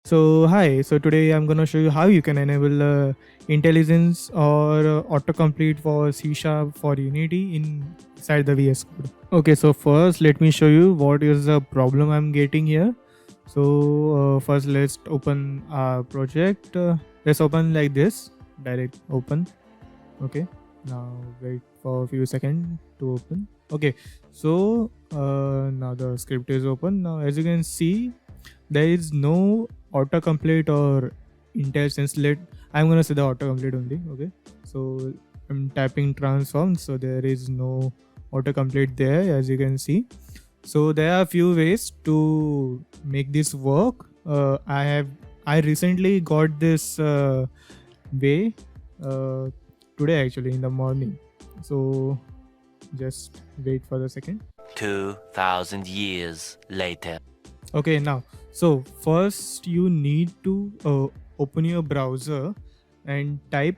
So hi, so today I'm gonna show you how you can enable intelligence or autocomplete for C# for Unity inside the VS Code. Okay, so first let me show you what is the problem I'm getting here. So first let's open our project. Let's open like this, direct open. Okay, now wait for a few seconds to open. Okay, so now the script is open. Now as you can see, there is no autocomplete or IntelliSense. I'm gonna say the autocomplete only. Okay, so I'm typing transform, so there is no autocomplete there, as you can see. So there are a few ways to make this work. I recently got this way today, actually, in the morning. So just wait for a second. 2,000 years later. Okay, now, so first you need to open your browser and type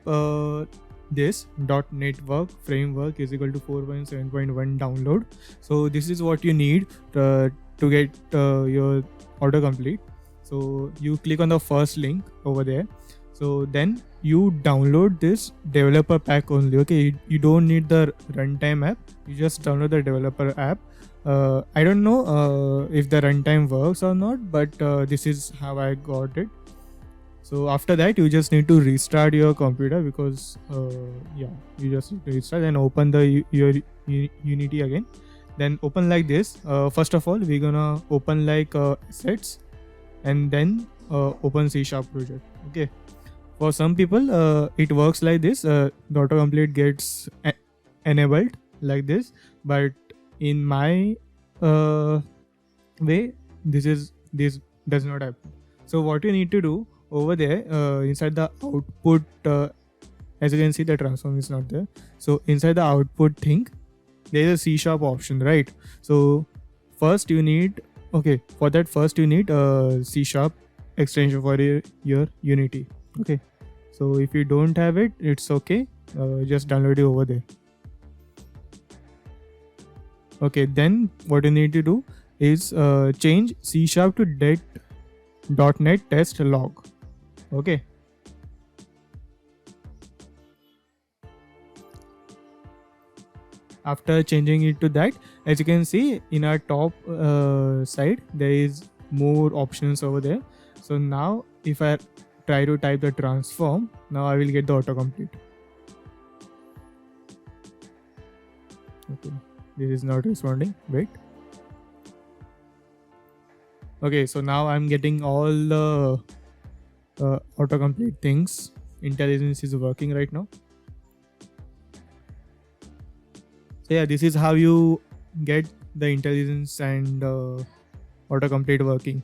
this .network framework is equal to 4.7.1 download. So this is what you need to get your autocomplete. So you click on the first link over there. So then you download this developer pack only. Okay, you don't need the runtime app. You just download the developer app. I don't know if the runtime works or not, but this is how I got it. So after that, you just need to restart your computer because you just need to restart and open your Unity again. Then open like this. First of all, we're gonna open like assets, and then open C# project. Okay. For some people, it works like this. The autocomplete gets enabled like this, but in my way, this does not happen. So what you need to do over there inside the output, as you can see, the transform is not there. So inside the output thing, there is a C# option, right? So first you need, okay, for that first you need a C# extension for your Unity. Okay, so if you don't have it, it's okay. Just download it over there. Okay, then what you need to do is change C# to .NET test log. Okay. After changing it to that, as you can see in our top side, there is more options over there. So now if I try to type the transform, now I will get the autocomplete. Okay, this is not responding. Wait. Okay, so now I'm getting all the autocomplete things. Intelligence is working right now. So yeah, this is how you get the intelligence and autocomplete working.